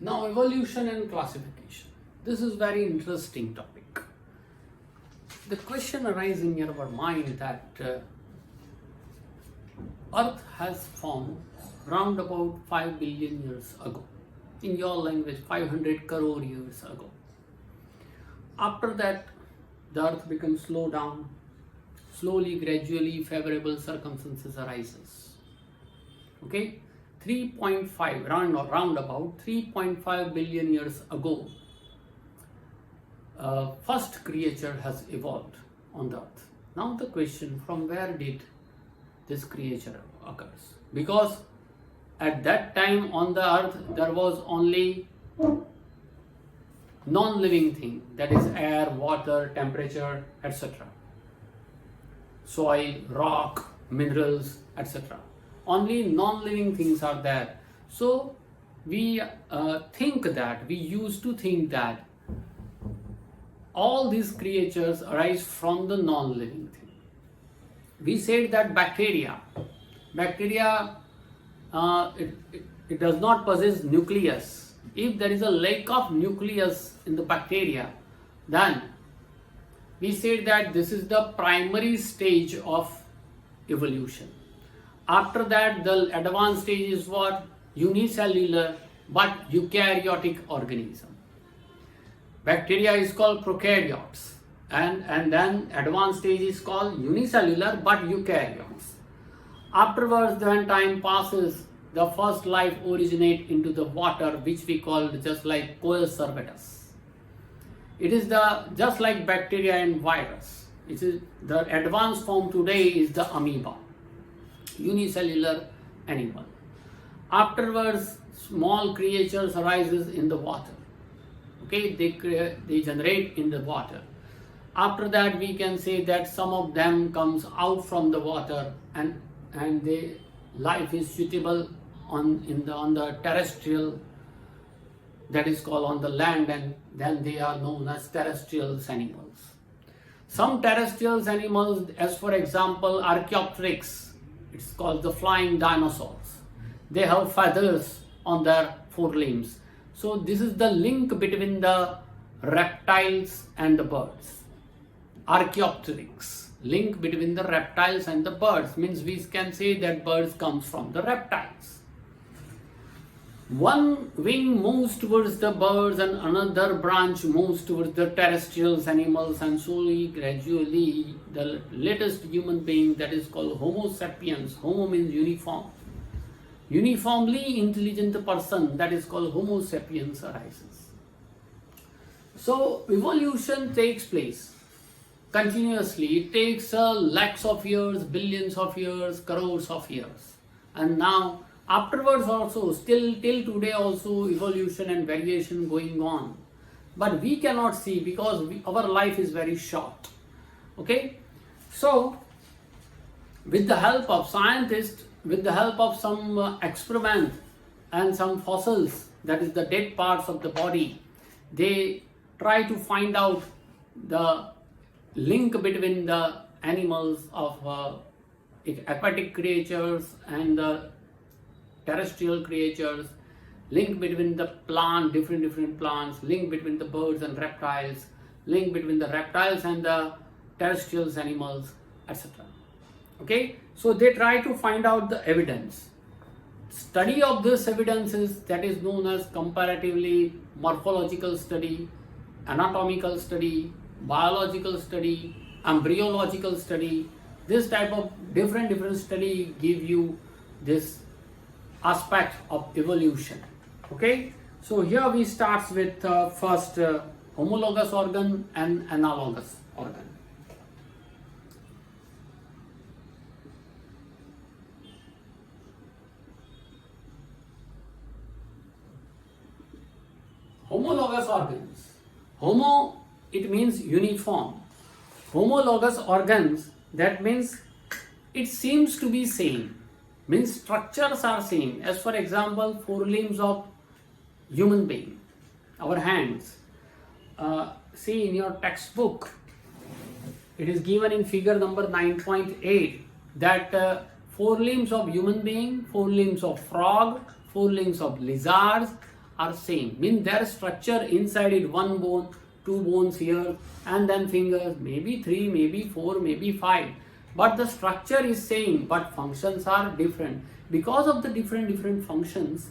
Now, evolution and classification. This is very interesting topic. The question arises in your mind that Earth has formed round about 5 billion years ago. In your language, 500 crore years ago. After that, the Earth becomes slow down. Slowly, gradually, favorable circumstances arises. Okay, 3.5 round about 3.5 billion years ago, first creature has evolved on the Earth. Now the question, from where did this creature occurs? Because at that time on the Earth there was only non-living thing, that is air, water, temperature, etc. Soil, rock, minerals, etc. Only non-living things are there. So we used to think that all these creatures arise from the non-living thing. We said that bacteria it does not possess nucleus. If there is a lack of nucleus in the bacteria, then we said that this is the primary stage of evolution. After that, the advanced stage is what? Unicellular but eukaryotic organism. Bacteria is called prokaryotes, and then advanced stage is called unicellular but eukaryotes. Afterwards, when time passes, the first life originate into the water, which we call just like Coelus servatus. It is just like bacteria and virus. It is the advanced form today is the amoeba, unicellular animal. Afterwards, small creatures arises in the water. Okay, they generate in the water. After that, we can say that some of them comes out from the water, and their life is suitable on the terrestrial, that is called on the land, and then they are known as terrestrial animals. Some terrestrial animals, as for example Archaeopteryx, it's called the flying dinosaurs. They have feathers on their forelimbs. So this is the link between the reptiles and the birds. Archaeopteryx, link between the reptiles and the birds, means we can say that birds comes from the reptiles. One wing moves towards the birds and another branch moves towards the terrestrial animals, and slowly, gradually, the latest human being, that is called Homo sapiens. Homo means uniform. Uniformly intelligent person, that is called Homo sapiens, arises. So evolution takes place continuously. It takes lakhs of years, billions of years, crores of years, and now afterwards also, still till today also, evolution and variation going on. But we cannot see because our life is very short. Okay, so with the help of scientists, with the help of some experiment and some fossils, that is the dead parts of the body, they try to find out the link between the animals of aquatic creatures and the terrestrial creatures, link between the plant, different plants, link between the birds and reptiles, link between the reptiles and the terrestrial animals, etc. Okay, so they try to find out the evidence. Study of this evidence is that is known as comparatively morphological study, anatomical study, biological study, embryological study. This type of different study give you this aspect of evolution. Okay, so here we start with first homologous organ and analogous organ. Homologous organs. Homo, it means uniform. Homologous organs, that means it seems to be same, means structures are same. As for example, forelimbs of human being, our hands. See in your textbook, it is given in figure number 9.8 that forelimbs of human being, forelimbs of frog, forelimbs of lizards are same. Means their structure inside it, one bone, two bones here, and then fingers, maybe 3, maybe 4, maybe 5. But the structure is same, but functions are different. Because of the different functions,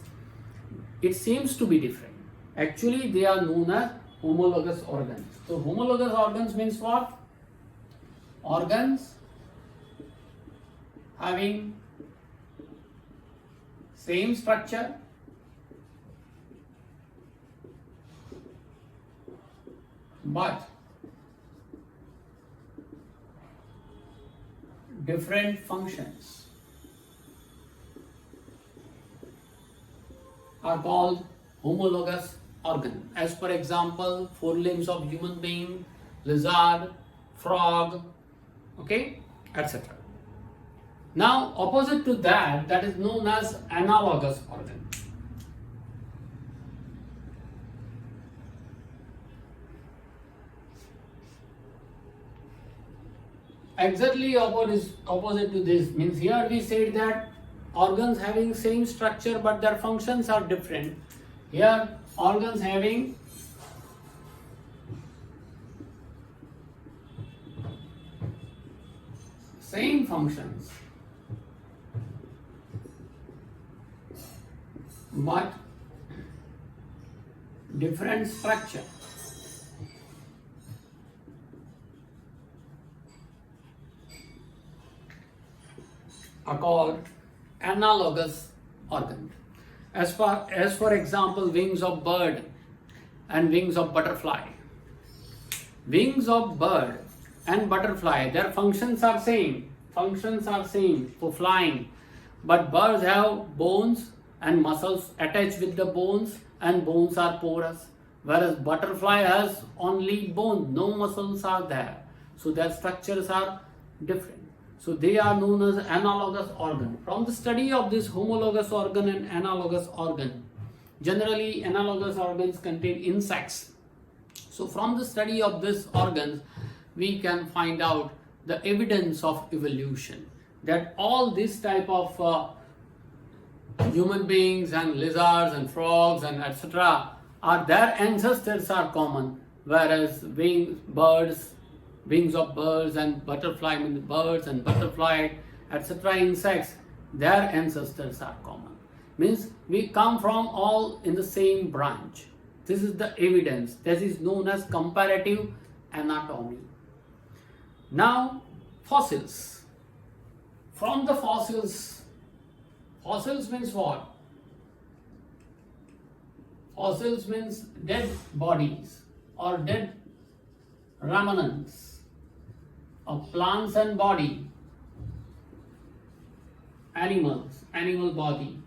it seems to be different. Actually, they are known as homologous organs. So homologous organs means what? Organs having same structure, but different functions are called homologous organ. As per example, 4 limbs of human being, lizard, frog, okay, etc. Now, opposite to that, that is known as analogous organ. Exactly opposite to this means here we said that organs having same structure but their functions are different. Here organs having same functions but different structure are called analogous organ. As for example, wings of bird and wings of butterfly. Wings of bird and butterfly, their functions are same. Functions are same for flying, but birds have bones and muscles attached with the bones, and bones are porous, whereas butterfly has only bones, no muscles are there. So their structures are different. So they are known as analogous organ. From the study of this homologous organ and analogous organ, generally analogous organs contain insects. So from the study of these organs, we can find out the evidence of evolution, that all this type of human beings and lizards and frogs and etc. are their ancestors are common, whereas wings of birds and butterfly, means birds and butterfly, etc. insects, their ancestors are common. Means we come from all in the same branch. This is the evidence. This is known as comparative anatomy. Now, fossils. From the fossils means what? Fossils means dead bodies or dead remnants of plants and body, animal body.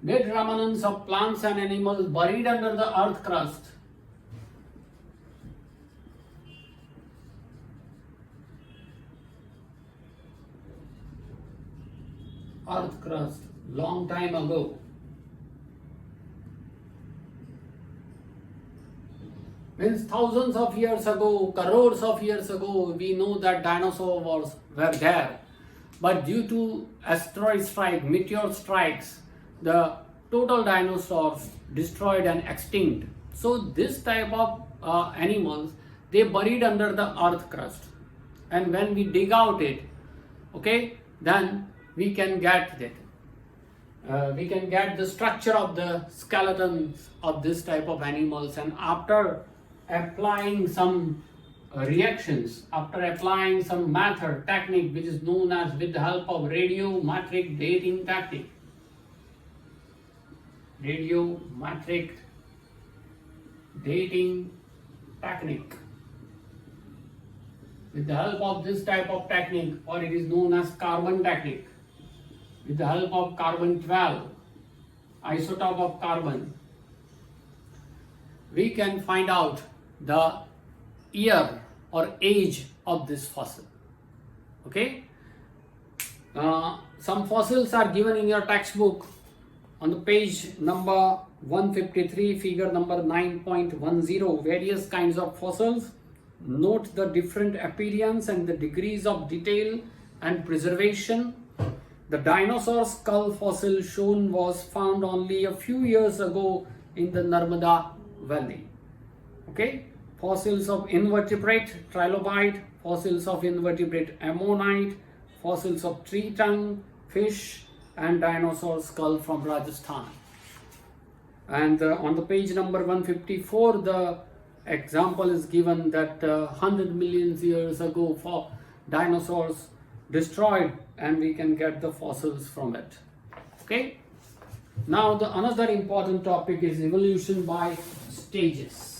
Dead remnants of plants and animals buried under the earth crust. Earth crust, long time ago. Means thousands of years ago, crores of years ago, we know that dinosaurs were there. But due to asteroid strike, meteor strikes, the total dinosaurs destroyed and extinct. So this type of animals, they buried under the earth crust. And when we dig out it, okay, then we can get that. We can get the structure of the skeletons of this type of animals, and after applying some reactions, after applying some method, technique which is known as with the help of radiometric dating technique. Radiometric dating technique. With the help of this type of technique, or it is known as carbon technique, with the help of carbon-12, isotope of carbon, we can find out the year or age of this fossil. Okay? Some fossils are given in your textbook on the page number 153, figure number 9.10, various kinds of fossils. Note the different appearance and the degrees of detail and preservation. The dinosaur skull fossil shown was found only a few years ago in the Narmada Valley. Okay, fossils of invertebrate trilobite, fossils of invertebrate ammonite, fossils of tree tongue, fish, and dinosaur skull from Rajasthan. And on the page number 154, the example is given that 100 million years ago for dinosaurs destroyed, and we can get the fossils from it. Okay. Now the another important topic is evolution by stages.